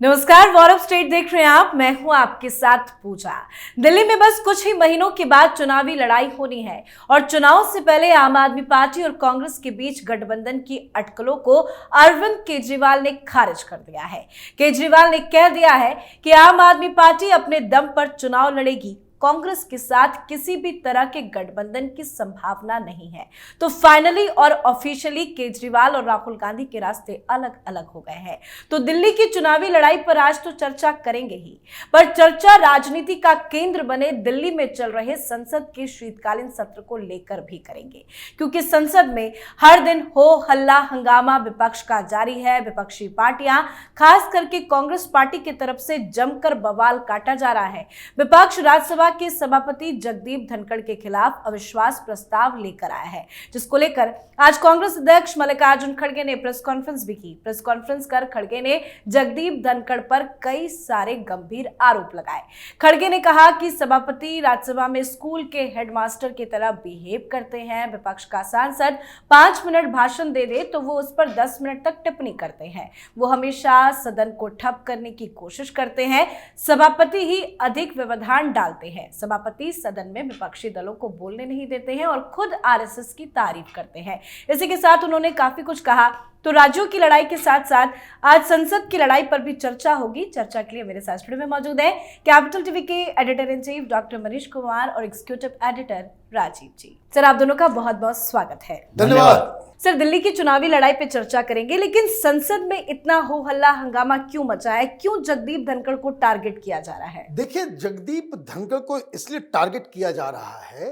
नमस्कार, war of state देख रहे हैं आप। मैं हूं आपके साथ पूजा। दिल्ली में बस कुछ ही महीनों के बाद चुनावी लड़ाई होनी है और चुनाव से पहले आम आदमी पार्टी और कांग्रेस के बीच गठबंधन की अटकलों को अरविंद केजरीवाल ने खारिज कर दिया है। केजरीवाल ने कह दिया है कि आम आदमी पार्टी अपने दम पर चुनाव लड़ेगी, कांग्रेस के साथ किसी भी तरह के गठबंधन की संभावना नहीं है। तो फाइनली और ऑफिशियली केजरीवाल और राहुल गांधी के रास्ते अलग अलग हो गए हैं। तो दिल्ली की चुनावी लड़ाई पर आज तो चर्चा करेंगे ही, पर चर्चा राजनीति का केंद्र बने दिल्ली में चल रहे संसद के शीतकालीन सत्र को लेकर भी करेंगे, क्योंकि संसद में हर दिन हो हल्ला हंगामा विपक्ष का जारी है। विपक्षी पार्टियां, खास करके कांग्रेस पार्टी की तरफ से जमकर बवाल काटा जा रहा है। विपक्ष राज्यसभा के सभापति जगदीप धनखड़ के खिलाफ अविश्वास प्रस्ताव लेकर आया है, जिसको लेकर आज कांग्रेस अध्यक्ष मल्लिकार्जुन खड़गे ने प्रेस कॉन्फ्रेंस भी की। प्रेस कॉन्फ्रेंस कर खड़गे ने जगदीप धनखड़ पर कई सारे गंभीर आरोप लगाए। खड़गे ने कहा कि सभापति राज्यसभा में स्कूल के हेडमास्टर की तरह बिहेव करते हैं। विपक्ष का सांसद 5 मिनट भाषण दे दे तो वो उस पर 10 मिनट तक टिप्पणी करते हैं। वो हमेशा सदन को ठप करने की कोशिश करते हैं। सभापति ही अधिक व्यवधान डालते हैं। सभापति सदन में विपक्षी दलों को बोलने नहीं देते हैं और खुद आरएसएस की तारीफ करते हैं। इसी के साथ उन्होंने काफी कुछ कहा। तो राज्यों की लड़ाई के साथ साथ आज संसद की लड़ाई पर भी चर्चा होगी। चर्चा के लिए मेरे साथ स्टूडियो में मौजूद है कैपिटल टीवी के editor in chief doctor Manish Kumar और एग्जीक्यूटिव एडिटर राजीव जी। सर, आप दोनों का बहुत बहुत स्वागत है। धन्यवाद। सर, दिल्ली की चुनावी लड़ाई पे चर्चा करेंगे, लेकिन संसद में इतना हो हल्ला हंगामा क्यों मचा है? क्यों जगदीप धनखड़ को टारगेट किया जा रहा है? देखिए, जगदीप धनखड़ को इसलिए टारगेट किया जा रहा है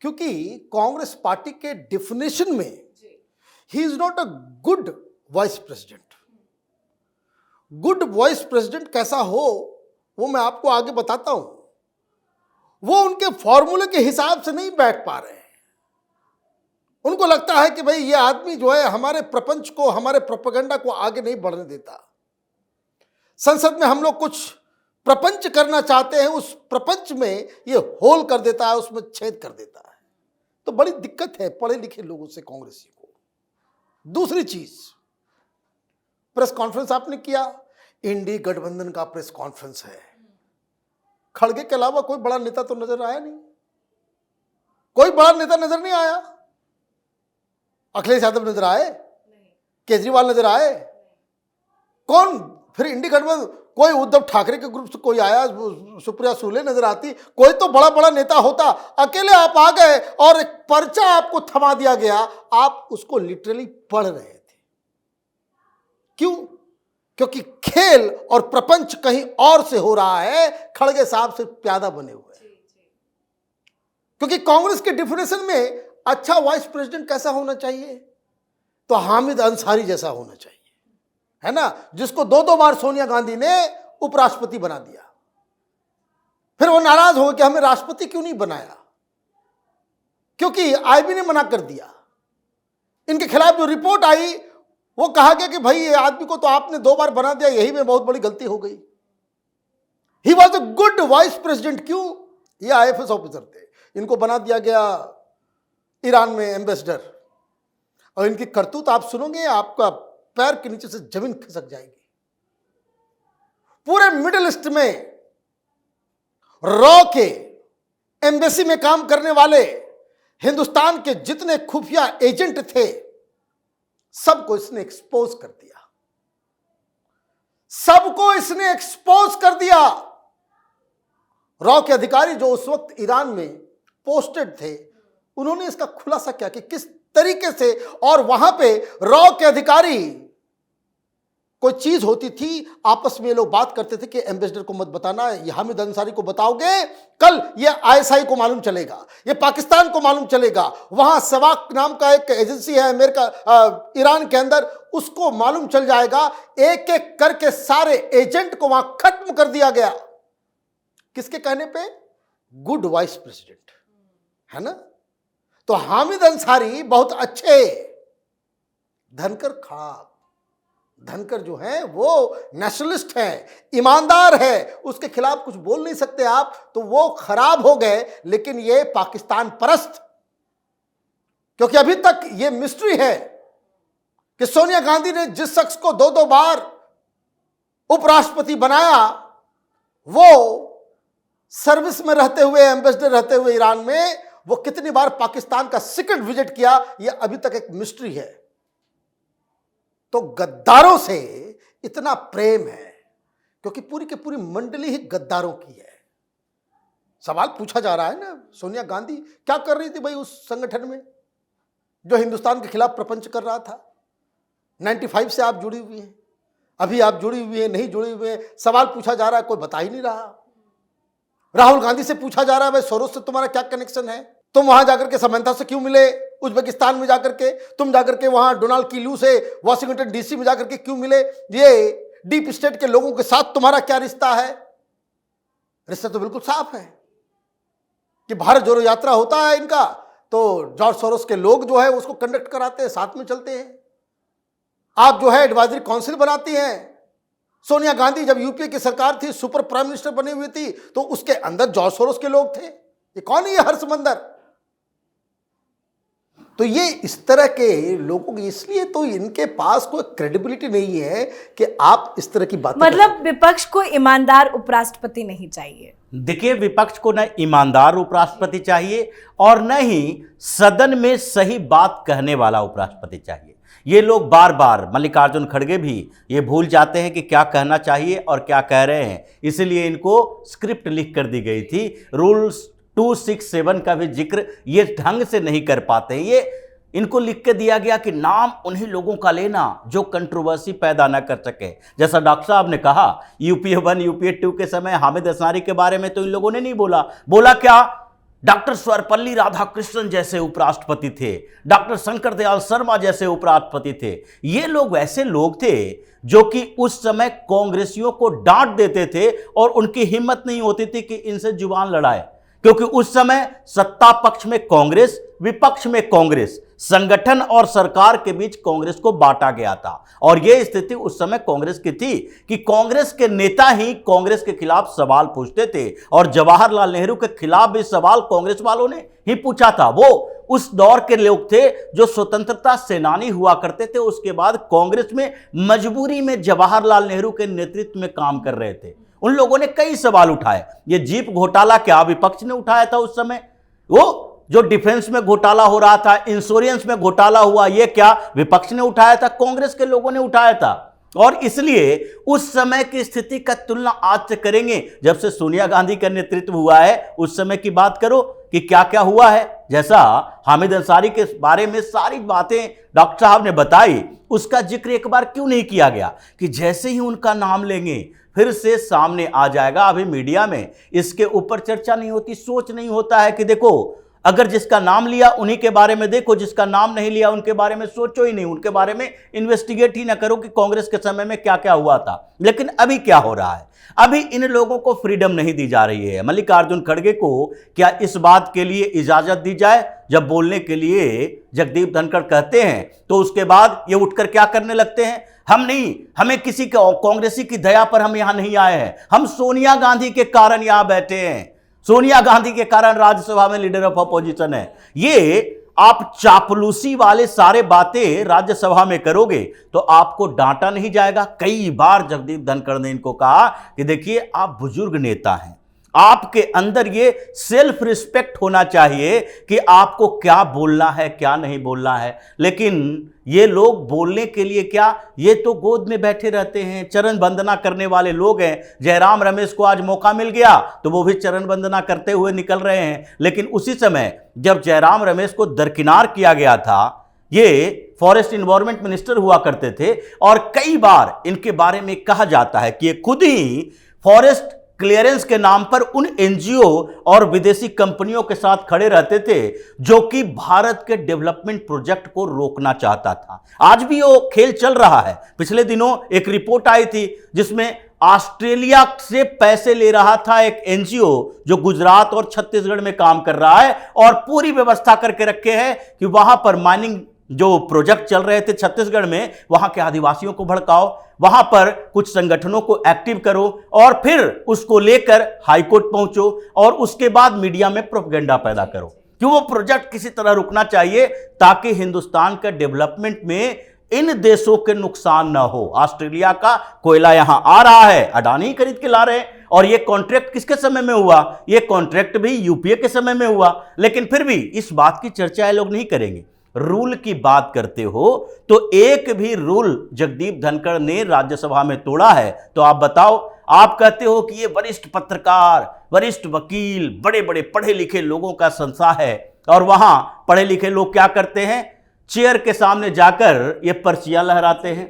क्योंकि कांग्रेस पार्टी के डेफिनेशन में he is not a good vice president. Good vice president कैसा हो वो मैं आपको आगे बताता हूं। वो उनके फॉर्मूले के हिसाब से नहीं बैठ पा रहे हैं। उनको लगता है कि भाई ये आदमी जो है हमारे प्रपंच को, हमारे प्रोपेगेंडा को आगे नहीं बढ़ने देता। संसद में हम लोग कुछ प्रपंच करना चाहते हैं, उस प्रपंच में ये होल कर देता है, उसमें छेद कर देता है। तो बड़ी दिक्कत है पढ़े लिखे लोगों से कांग्रेसी को। दूसरी चीज, प्रेस कॉन्फ्रेंस आपने किया, इंडी गठबंधन का प्रेस कॉन्फ्रेंस है। खड़गे के अलावा कोई बड़ा नेता तो नजर आया नहीं। कोई बड़ा नेता नजर नहीं आया। अखिलेश यादव नजर आए? केजरीवाल नजर आए? कौन फिर इंडी गठबंधन? कोई उद्धव ठाकरे के ग्रुप से कोई आया? सुप्रिया सुले नजर आती? कोई तो बड़ा बड़ा नेता होता। अकेले आप आ गए और एक पर्चा आपको थमा दिया गया। आप उसको लिटरली पढ़ रहे थे। क्यों? क्योंकि खेल और प्रपंच कहीं और से हो रहा है। खड़गे साहब से प्यादा बने हुए हैं। क्योंकि कांग्रेस के डिफिनेशन में अच्छा वाइस प्रेसिडेंट कैसा होना चाहिए? तो हामिद अंसारी जैसा होना चाहिए, है ना, जिसको 2-2 बार सोनिया गांधी ने उपराष्ट्रपति बना दिया। फिर वो नाराज हो गए कि हमें राष्ट्रपति क्यों नहीं बनाया, क्योंकि आईबी ने मना कर दिया। इनके खिलाफ जो रिपोर्ट आई वो कहा गया कि भाई ये आदमी को तो आपने 2 बार बना दिया, यही में बहुत बड़ी गलती हो गई। He was a good vice president. क्यों? ये आईएफएस ऑफिसर थे, इनको बना दिया गया ईरान में एम्बेसडर। और इनकी करतूत आप सुनोगे, आपका पैर के नीचे से जमीन खिसक जाएगी। पूरे मिडिल ईस्ट में रॉ के एम्बेसी में काम करने वाले हिंदुस्तान के जितने खुफिया एजेंट थे, सबको इसने एक्सपोज कर दिया। सबको इसने एक्सपोज कर दिया। रॉ के अधिकारी जो उस वक्त ईरान में पोस्टेड थे, उन्होंने इसका खुलासा किया कि किस तरीके से, और वहां पे रॉ के अधिकारी, कोई चीज होती थी आपस में, लोग बात करते थे कि एम्बेसडर को मत बताना, ये हामिद अंसारी को बताओगे, कल ये आईएसआई को मालूम चलेगा, ये पाकिस्तान को मालूम चलेगा। वहां सवाक नाम का एक एजेंसी है अमेरिका, ईरान के अंदर, उसको मालूम चल जाएगा। एक एक करके सारे एजेंट को वहां खत्म कर दिया गया। किसके कहने पे? गुड वाइस प्रेसिडेंट, है ना। तो हामिद अंसारी बहुत अच्छे, धनखड़ खराब। धनखड़ जो है वो नेशनलिस्ट है, ईमानदार है, उसके खिलाफ कुछ बोल नहीं सकते आप, तो वो खराब हो गए। लेकिन ये पाकिस्तान परस्त, क्योंकि अभी तक ये मिस्ट्री है कि सोनिया गांधी ने जिस शख्स को 2-2 बार उपराष्ट्रपति बनाया, वो सर्विस में रहते हुए, एम्बेसडर रहते हुए ईरान में, वो कितनी बार पाकिस्तान का सीक्रेट विजिट किया, यह अभी तक एक मिस्ट्री है। तो गद्दारों से इतना प्रेम है क्योंकि पूरी की पूरी मंडली ही गद्दारों की है। सवाल पूछा जा रहा है ना, सोनिया गांधी क्या कर रही थी भाई उस संगठन में जो हिंदुस्तान के खिलाफ प्रपंच कर रहा था? 95 से आप जुड़ी हुई हैं, अभी आप जुड़ी हुई हैं, नहीं जुड़ी हुई हैं, सवाल पूछा जा रहा है, कोई बता ही नहीं रहा। राहुल गांधी से पूछा जा रहा है भाई सोरोस से तुम्हारा क्या कनेक्शन है, तुम वहां जाकर के समंता से क्यों मिले, उज्बेकिस्तान में जाकर के तुम जाकर के वहां डोनाल्ड कीलू से वॉशिंगटन डीसी में जाकर के क्यों मिले, ये डीप स्टेट के लोगों के साथ तुम्हारा क्या रिश्ता है? रिश्ता तो बिल्कुल साफ है कि भारत जोड़ो यात्रा होता है इनका तो जॉर्ज सोरोस के लोग जो है उसको कंडक्ट कराते हैं, साथ में चलते हैं। आप जो है एडवाइजरी काउंसिल बनाती हैं। सोनिया गांधी जब यूपीए की सरकार थी, सुपर प्राइम मिनिस्टर बनी हुई थी, तो उसके अंदर जॉर्ज सोरोस के लोग थे। ये कौन है ये हर्षमंदर? तो ये इस तरह के लोगों की, इसलिए तो इनके पास कोई क्रेडिबिलिटी नहीं है कि आप इस तरह की बातें मतलब विपक्ष को ईमानदार उपराष्ट्रपति नहीं चाहिए। देखिए, विपक्ष को न ईमानदार उपराष्ट्रपति चाहिए और न ही सदन में सही बात कहने वाला उपराष्ट्रपति चाहिए। ये लोग बार बार, मल्लिकार्जुन खड़गे भी ये भूल जाते हैं कि क्या कहना चाहिए और क्या कह रहे हैं, इसलिए इनको स्क्रिप्ट लिख कर दी गई थी। रूल्स 267 का भी जिक्र ये ढंग से नहीं कर पाते। ये इनको लिख के दिया गया कि नाम उन्हीं लोगों का लेना जो कंट्रोवर्सी पैदा न कर सके। जैसा डॉक्टर साहब ने कहा, यूपीए 1 यूपीए 2 के समय हामिद अंसारी के बारे में तो इन लोगों ने नहीं बोला क्या? डॉक्टर सर्वपल्ली राधाकृष्णन जैसे उपराष्ट्रपति थे, डॉक्टर शंकर दयाल शर्मा जैसे उपराष्ट्रपति थे। ये लोग वैसे लोग थे जो कि उस समय कांग्रेसियों को डांट देते थे और उनकी हिम्मत नहीं होती थी कि इनसे जुबान लड़ाए, क्योंकि उस समय सत्ता पक्ष में कांग्रेस, विपक्ष में कांग्रेस, संगठन और सरकार के बीच कांग्रेस को बांटा गया था। और यह स्थिति उस समय कांग्रेस की थी कि कांग्रेस के नेता ही कांग्रेस के खिलाफ सवाल पूछते थे और जवाहरलाल नेहरू के खिलाफ भी सवाल कांग्रेस वालों ने ही पूछा था। वो उस दौर के लोग थे जो स्वतंत्रता सेनानी हुआ करते थे, उसके बाद कांग्रेस में मजबूरी में जवाहरलाल नेहरू के नेतृत्व में काम कर रहे थे। उन लोगों ने कई सवाल उठाए। ये जीप घोटाला क्या विपक्ष ने उठाया था उस समय? वो जो डिफेंस में घोटाला हो रहा था, इंश्योरेंस में घोटाला हुआ, ये क्या विपक्ष ने उठाया था? कांग्रेस के लोगों ने उठाया था। और इसलिए उस समय की स्थिति का तुलना आज से करेंगे, जब से सोनिया गांधी का नेतृत्व हुआ है, उस समय की बात करो कि क्या क्या हुआ है। जैसा हामिद अंसारी के बारे में सारी बातें डॉक्टर साहब ने बताई, उसका जिक्र एक बार क्यों नहीं किया गया कि जैसे ही उनका नाम लेंगे फिर से सामने आ जाएगा। अभी मीडिया में इसके ऊपर चर्चा नहीं होती, सोच नहीं होता है कि देखो, अगर जिसका नाम लिया उन्हीं के बारे में देखो, जिसका नाम नहीं लिया उनके बारे में सोचो ही नहीं, उनके बारे में इन्वेस्टिगेट ही ना करो कि कांग्रेस के समय में क्या क्या हुआ था। लेकिन अभी क्या हो रहा है? अभी इन लोगों को फ्रीडम नहीं दी जा रही है। मल्लिकार्जुन खड़गे को क्या इस बात के लिए इजाजत दी जाए, जब बोलने के लिए जगदीप धनखड़ कहते हैं तो उसके बाद ये उठकर क्या करने लगते हैं? हम नहीं, हमें किसी कांग्रेसी की दया पर हम यहां नहीं आए हैं, हम सोनिया गांधी के कारण यहां बैठे हैं, सोनिया गांधी के कारण राज्यसभा में लीडर ऑफ अपोजिशन है। ये आप चापलूसी वाले सारे बातें राज्यसभा में करोगे तो आपको डांटा नहीं जाएगा। कई बार जगदीप धनखड़ ने इनको कहा कि देखिए, आप बुजुर्ग नेता हैं, आपके अंदर ये सेल्फ रिस्पेक्ट होना चाहिए कि आपको क्या बोलना है क्या नहीं बोलना है। लेकिन ये लोग बोलने के लिए क्या, ये तो गोद में बैठे रहते हैं, चरण वंदना करने वाले लोग हैं। जयराम रमेश को आज मौका मिल गया तो वो भी चरण वंदना करते हुए निकल रहे हैं। लेकिन उसी समय जब जयराम रमेश को दरकिनार किया गया था, ये फॉरेस्ट इन्वायरमेंट मिनिस्टर हुआ करते थे और कई बार इनके बारे में कहा जाता है कि ये खुद ही फॉरेस्ट क्लियरेंस के नाम पर उन एनजीओ और विदेशी कंपनियों के साथ खड़े रहते थे जो कि भारत के डेवलपमेंट प्रोजेक्ट को रोकना चाहता था। आज भी वो खेल चल रहा है। पिछले दिनों एक रिपोर्ट आई थी जिसमें ऑस्ट्रेलिया से पैसे ले रहा था एक एनजीओ जो गुजरात और छत्तीसगढ़ में काम कर रहा है और पूरी व्यवस्था करके रखे हैं कि वहां पर माइनिंग जो प्रोजेक्ट चल रहे थे छत्तीसगढ़ में, वहां के आदिवासियों को भड़काओ, वहां पर कुछ संगठनों को एक्टिव करो और फिर उसको लेकर हाईकोर्ट पहुंचो और उसके बाद मीडिया में प्रोपेगेंडा पैदा करो कि वो प्रोजेक्ट किसी तरह रुकना चाहिए ताकि हिंदुस्तान का डेवलपमेंट में इन देशों के नुकसान ना हो। ऑस्ट्रेलिया का कोयला यहां आ रहा है, अडानी ही खरीद के ला रहे हैं, और ये कॉन्ट्रैक्ट किसके समय में हुआ? ये कॉन्ट्रैक्ट भी यूपीए के समय में हुआ। लेकिन फिर भी इस बात की चर्चा ये लोग नहीं करेंगे। रूल की बात करते हो तो एक भी रूल जगदीप धनखड़ ने राज्यसभा में तोड़ा है तो आप बताओ। आप कहते हो कि ये वरिष्ठ पत्रकार, वरिष्ठ वकील, बड़े बड़े पढ़े लिखे लोगों का संस्था है, और वहां पढ़े लिखे लोग क्या करते हैं? चेयर के सामने जाकर ये पर्चियां लहराते हैं,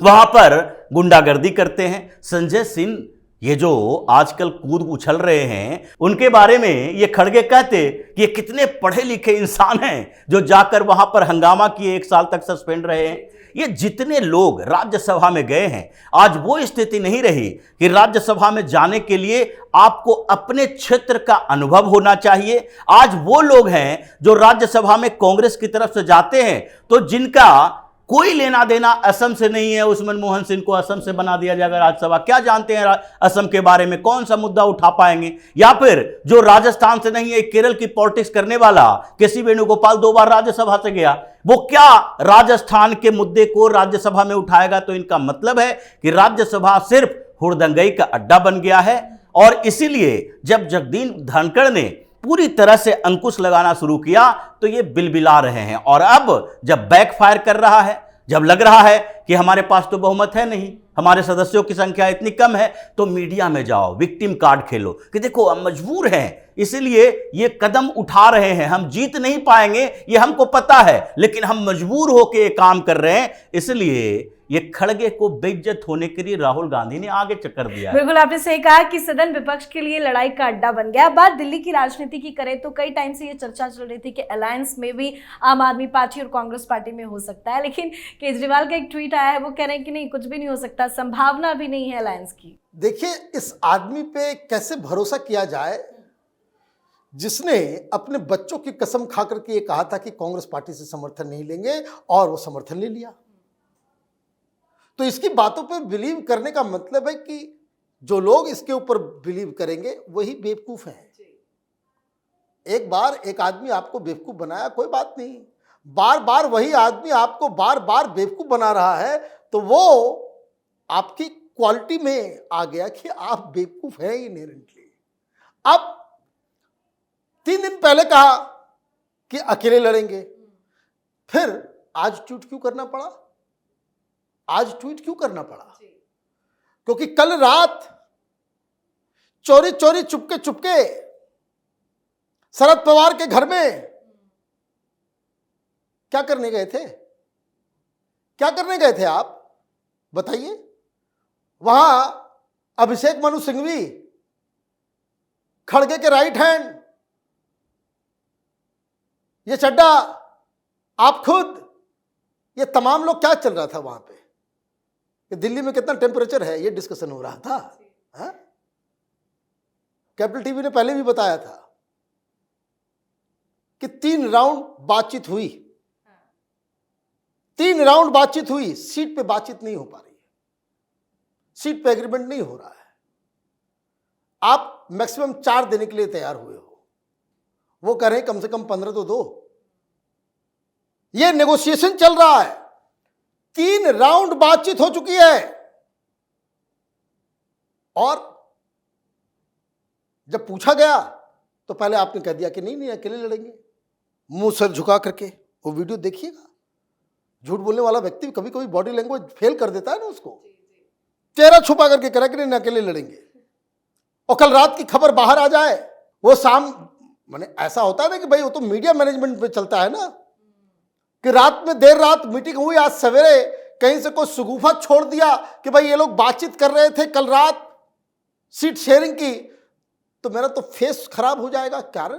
वहां पर गुंडागर्दी करते हैं। संजय सिंह ये जो आजकल कूद उछल रहे हैं, उनके बारे में ये खड़गे कहते कि ये कितने पढ़े लिखे इंसान हैं जो जाकर वहां पर हंगामा किए, 1 साल तक सस्पेंड रहे हैं। ये जितने लोग राज्यसभा में गए हैं, आज वो स्थिति नहीं रही कि राज्यसभा में जाने के लिए आपको अपने क्षेत्र का अनुभव होना चाहिए। आज वो लोग हैं जो राज्यसभा में कांग्रेस की तरफ से जाते हैं तो जिनका कोई लेना देना असम से नहीं है, उस मनमोहन सिंह को असम से बना दिया जाएगा राज्यसभा। क्या जानते हैं असम के बारे में? कौन सा मुद्दा उठा पाएंगे? या फिर जो राजस्थान से नहीं है, केरल की पॉलिटिक्स करने वाला केसी वेणुगोपाल 2 बार राज्यसभा से गया, वो क्या राजस्थान के मुद्दे को राज्यसभा में उठाएगा? तो इनका मतलब है कि राज्यसभा सिर्फ हुड़दंगई का अड्डा बन गया है। और इसीलिए जब जगदीप धनखड़ ने पूरी तरह से अंकुश लगाना शुरू किया तो ये बिलबिला रहे हैं। और अब जब बैकफायर कर रहा है, जब लग रहा है कि हमारे पास तो बहुमत है नहीं, हमारे सदस्यों की संख्या इतनी कम है, तो मीडिया में जाओ, विक्टिम कार्ड खेलो कि देखो हम मजबूर हैं, इसलिए ये कदम उठा रहे हैं। हम जीत नहीं पाएंगे ये हमको पता है, लेकिन हम मजबूर होकर ये काम कर रहे हैं। इसलिए ये खड़गे को बेइज्जत होने के लिए राहुल गांधी ने आगे चक्कर दिया है। बिल्कुल आपने सही कहा कि सदन विपक्ष के लिए लड़ाई का अड्डा बन गया। बात दिल्ली की राजनीति की करें तो कई टाइम से ये चर्चा चल रही थी कि अलायंस में भी आम आदमी पार्टी और कांग्रेस पार्टी में हो सकता है, लेकिन केजरीवाल का एक ट्वीट आया है, वो कह रहे हैं कि नहीं, कुछ भी नहीं हो सकता, संभावना भी नहीं है अलायंस की। देखिए, इस आदमी पे कैसे भरोसा किया जाए जिसने अपने बच्चों की कसम खा करके ये कहा था कि कांग्रेस पार्टी से समर्थन नहीं लेंगे, और वो समर्थन ले लिया। तो इसकी बातों पे बिलीव करने का मतलब है कि जो लोग इसके ऊपर बिलीव करेंगे वही बेवकूफ हैं। एक बार एक आदमी आपको बेवकूफ बनाया, कोई बात नहीं, बार बार वही आदमी आपको बार बार बेवकूफ बना रहा है तो वो आपकी क्वालिटी में आ गया कि आप बेवकूफ हैं इनहेरेंटली। अब 3 दिन पहले कहा कि अकेले लड़ेंगे, फिर आज ट्वीट क्यों करना पड़ा? आज ट्वीट क्यों करना पड़ा? क्योंकि कल रात चोरी चोरी चुपके चुपके शरद पवार के घर में क्या करने गए थे? क्या करने गए थे आप बताइए? वहां अभिषेक मनु सिंघवी, खड़गे के राइट हैंड, ये चड्डा, आप खुद, ये तमाम लोग, क्या चल रहा था वहां पे? कि दिल्ली में कितना टेम्परेचर है ये डिस्कशन हो रहा था। हा? कैपिटल टीवी ने पहले भी बताया था कि 3 राउंड बातचीत हुई, 3 राउंड बातचीत हुई, सीट पे बातचीत नहीं हो पा रही है, सीट पे एग्रीमेंट नहीं हो रहा है। आप मैक्सिमम 4 देने के लिए तैयार हुए हो, वो कह रहे हैं कम से कम 15 तो दो। ये नेगोशिएशन चल रहा है, 3 राउंड बातचीत हो चुकी है, और जब पूछा गया तो पहले आपने कह दिया कि नहीं नहीं अकेले लड़ेंगे, मुंह सर झुका करके। वो वीडियो देखिएगा, झूठ बोलने वाला व्यक्ति कभी कभी बॉडी लैंग्वेज फेल कर देता है ना, उसको चेहरा छुपा करके कह रहा कि नहीं अकेले लड़ेंगे, और कल रात की खबर बाहर आ जाए, वो शाम, माने ऐसा होता है ना कि भाई वो तो मीडिया मैनेजमेंट पे चलता है ना, कि रात में देर रात मीटिंग हुई, आज सवेरे कहीं से कोई सुगुफा छोड़ दिया कि भाई ये लोग बातचीत कर रहे थे कल रात सीट शेयरिंग की, तो मेरा तो फेस खराब हो जाएगा। कारण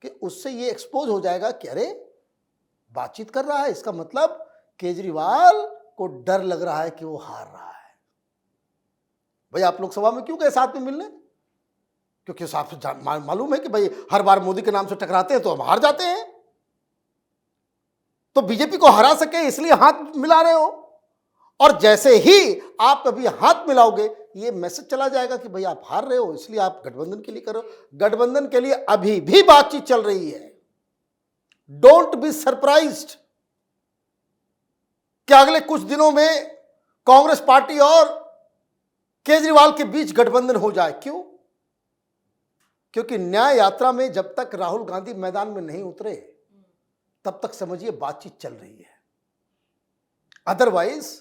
कि उससे ये एक्सपोज हो जाएगा कि अरे बातचीत कर रहा है, इसका मतलब केजरीवाल को डर लग रहा है कि वो हार रहा है। भाई आप लोकसभा में क्यों गए साथ में मिलने? क्योंकि साफ मालूम है कि भाई हर बार मोदी के नाम से टकराते हैं तो हम हार जाते हैं, तो बीजेपी को हरा सके इसलिए हाथ मिला रहे हो। और जैसे ही आप अभी हाथ मिलाओगे ये मैसेज चला जाएगा कि भाई आप हार रहे हो, इसलिए आप गठबंधन के लिए करो। गठबंधन के लिए अभी भी बातचीत चल रही है, डोंट बी सरप्राइज्ड। कि अगले कुछ दिनों में कांग्रेस पार्टी और केजरीवाल के बीच गठबंधन हो जाए। क्यों? क्योंकि न्याय यात्रा में जब तक राहुल गांधी मैदान में नहीं उतरे तब तक समझिए बातचीत चल रही है। अदरवाइज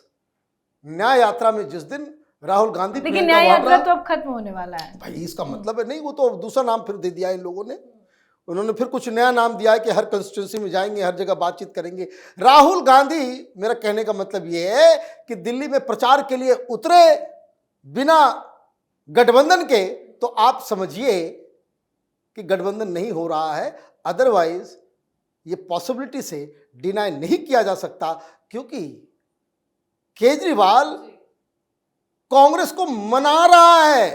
न्याय यात्रा में जिस दिन राहुल गांधी, लेकिन न्याय यात्रा तो अब खत्म होने वाला है भाई, इसका मतलब है नहीं, वो तो दूसरा नाम फिर दे दिया इन लोगों ने। उन्होंने फिर कुछ नया नाम दिया है कि हर कंस्टिट्यूंसी में जाएंगे, हर जगह बातचीत करेंगे। राहुल गांधी, मेरा कहने का मतलब ये है कि दिल्ली में प्रचार के लिए उतरे बिना गठबंधन के, तो आप समझिए कि गठबंधन नहीं हो रहा है। अदरवाइज ये पॉसिबिलिटी से डिनाई नहीं किया जा सकता, क्योंकि केजरीवाल कांग्रेस को मना रहा है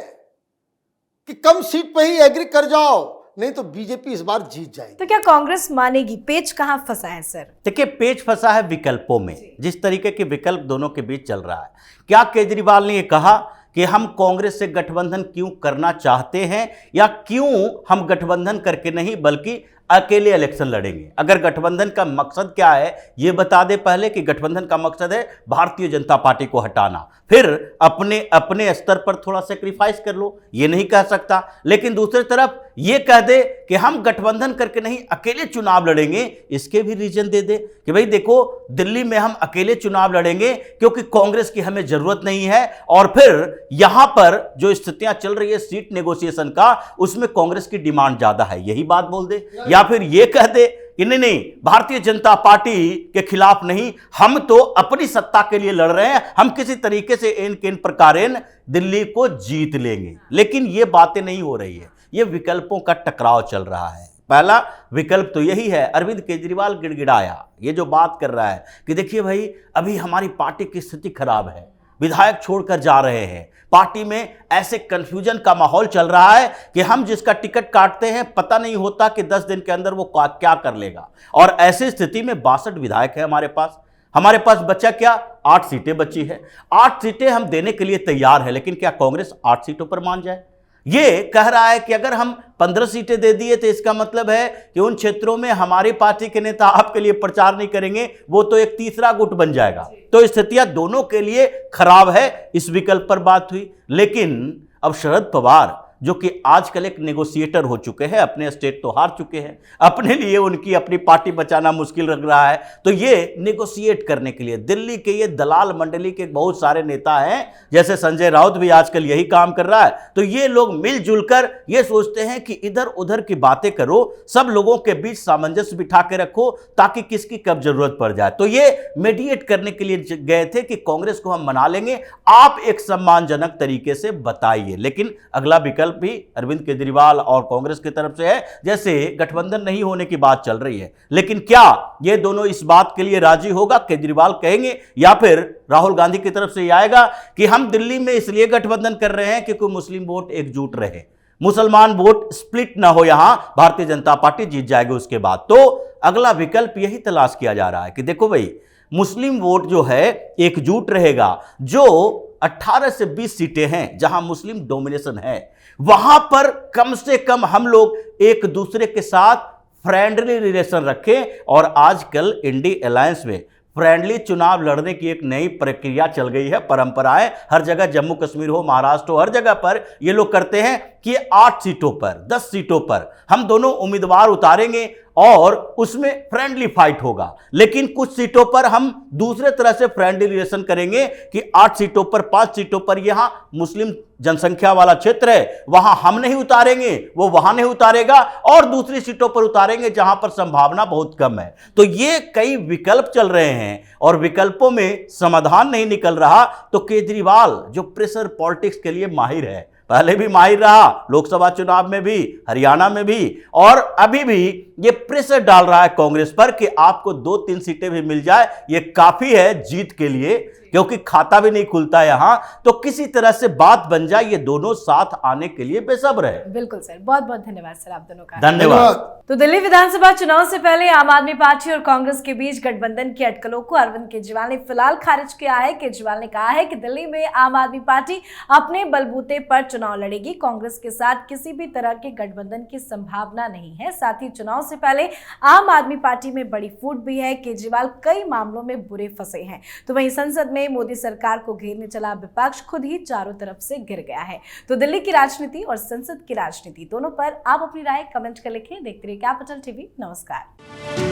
कि कम सीट पे ही एग्री कर जाओ, नहीं तो बीजेपी इस बार जीत जाएगी। तो क्या कांग्रेस मानेगी? पेच कहां फंसा है सर? देखिए, पेच फंसा है विकल्पों में। जिस तरीके के विकल्प दोनों के बीच चल रहा है, क्या केजरीवाल ने ये कहा कि हम कांग्रेस से गठबंधन क्यों करना चाहते हैं, या क्यों हम गठबंधन करके नहीं बल्कि अकेले इलेक्शन लड़ेंगे? अगर गठबंधन का मकसद क्या है ये बता दे पहले, कि गठबंधन का मकसद है भारतीय जनता पार्टी को हटाना, फिर अपने अपने स्तर पर थोड़ा सेक्रीफाइस कर लो, ये नहीं कह सकता। लेकिन दूसरी तरफ ये कह दे कि हम गठबंधन करके नहीं अकेले चुनाव लड़ेंगे, इसके भी रीजन दे दे कि भाई देखो, दिल्ली में हम अकेले चुनाव लड़ेंगे क्योंकि कांग्रेस की हमें जरूरत नहीं है, और फिर यहां पर जो स्थितियां चल रही है सीट नेगोशिएशन का, उसमें कांग्रेस की डिमांड ज्यादा है, यही बात बोल दे। या फिर ये कह दे कि नहीं, भारतीय जनता पार्टी के खिलाफ नहीं, हम तो अपनी सत्ता के लिए लड़ रहे हैं, हम किसी तरीके से इन प्रकारेण दिल्ली को जीत लेंगे। लेकिन ये बातें नहीं हो रही है, ये विकल्पों का टकराव चल रहा है। पहला विकल्प तो यही है, अरविंद केजरीवाल गिड़गिड़ाया, ये जो बात कर रहा है कि देखिए भाई, अभी हमारी पार्टी की स्थिति खराब है, विधायक छोड़कर जा रहे हैं, पार्टी में ऐसे कंफ्यूजन का माहौल चल रहा है कि हम जिसका टिकट काटते हैं पता नहीं होता कि 10 दिन के अंदर वो क्या कर लेगा। और ऐसी स्थिति में 62 विधायक है हमारे पास बचा क्या, 8 सीटें बची है। 8 सीटें हम देने के लिए तैयार है, लेकिन क्या कांग्रेस 8 सीटों पर मान जाए? ये कह रहा है कि अगर हम 15 सीटें दे दिए तो इसका मतलब है कि उन क्षेत्रों में हमारी पार्टी के नेता आपके लिए प्रचार नहीं करेंगे, वो तो एक तीसरा गुट बन जाएगा। तो स्थितियां दोनों के लिए खराब है, इस विकल्प पर बात हुई। लेकिन अब शरद पवार, जो कि आजकल एक नेगोशिएटर हो चुके हैं, अपने स्टेट तो हार चुके हैं, अपने लिए उनकी अपनी पार्टी बचाना मुश्किल लग रहा है, तो ये नेगोशिएट करने के लिए दिल्ली के ये दलाल मंडली के बहुत सारे नेता हैं, जैसे संजय राउत भी आजकल यही काम कर रहा है। तो ये लोग मिलजुल कर ये सोचते हैं कि इधर उधर की बातें करो, सब लोगों के बीच सामंजस्य बिठा के रखो, ताकि किसकी कब जरूरत पड़ जाए। तो ये मेडिएट करने के लिए गए थे कि कांग्रेस को हम मना लेंगे, आप एक सम्मानजनक तरीके से बताइए। लेकिन अगला विकल्प भी अरविंद केजरीवाल और कांग्रेस की तरफ से है, जैसे गठबंधन नहीं होने की बात चल रही है। लेकिन क्या ये दोनों इस बात के लिए राजी होगा, केजरीवाल कहेंगे, या फिर राहुल गांधी की तरफ से ये आएगा कि हम दिल्ली में इसलिए गठबंधन कर रहे हैं क्योंकि मुस्लिम वोट एकजुट रहे, मुसलमान वोट स्प्लिट ना हो, यहां भारतीय जनता पार्टी जीत जाएगी उसके बाद। तो अगला विकल्प यही तलाश किया जा रहा है कि देखो भाई, मुस्लिम वोट जो है एकजुट रहेगा, जो 18 से 20 सीटें हैं जहां मुस्लिम डोमिनेशन है, वहां पर कम से कम हम लोग एक दूसरे के साथ फ्रेंडली रिलेशन रखें। और आजकल इंडी अलायंस में फ्रेंडली चुनाव लड़ने की एक नई प्रक्रिया चल गई है, परंपराएं हर जगह, जम्मू कश्मीर हो, महाराष्ट्र हो, हर जगह पर ये लोग करते हैं कि 8 सीटों पर, 10 सीटों पर हम दोनों उम्मीदवार उतारेंगे और उसमें फ्रेंडली फाइट होगा। लेकिन कुछ सीटों पर हम दूसरे तरह से फ्रेंडली रिलेशन करेंगे कि 8 सीटों पर, 5 सीटों पर यहां मुस्लिम जनसंख्या वाला क्षेत्र है, वहां हम नहीं उतारेंगे, वो वहां नहीं उतारेगा, और दूसरी सीटों पर उतारेंगे जहां पर संभावना बहुत कम है। तो ये कई विकल्प चल रहे हैं और विकल्पों में समाधान नहीं निकल रहा। तो केजरीवाल, जो प्रेशर पॉलिटिक्स के लिए माहिर है, पहले भी माहिर रहा, लोकसभा चुनाव में भी, हरियाणा में भी, और अभी भी ये प्रेशर डाल रहा है कांग्रेस पर कि आपको 2-3 सीटें भी मिल जाए, ये काफी है जीत के लिए, क्योंकि खाता भी नहीं खुलता यहां, तो किसी तरह से बात बन जाए, ये दोनों साथ आने के लिए बेसब्र है। बिल्कुल सर, बहुत बहुत धन्यवाद सर आप दोनों का। धन्यवाद। तो दिल्ली विधानसभा चुनाव से पहले आम आदमी पार्टी और कांग्रेस के बीच गठबंधन की अटकलों को अरविंद केजरीवाल ने फिलहाल खारिज किया है। केजरीवाल ने कहा है कि दिल्ली में आम आदमी पार्टी अपने बलबूते पर चुनाव लड़ेगी, कांग्रेस के साथ किसी भी तरह के गठबंधन की संभावना नहीं है। साथ ही चुनाव से पहले आम आदमी पार्टी में बड़ी फूट भी है। केजरीवाल कई मामलों में बुरे फंसे हैं, तो वहीं संसद में मोदी सरकार को घेरने चला विपक्ष खुद ही चारों तरफ से गिर गया है। तो दिल्ली की राजनीति और संसद की राजनीति दोनों पर आप अपनी राय कमेंट कर लिखें। देखते रहिए कैपिटल टीवी। नमस्कार।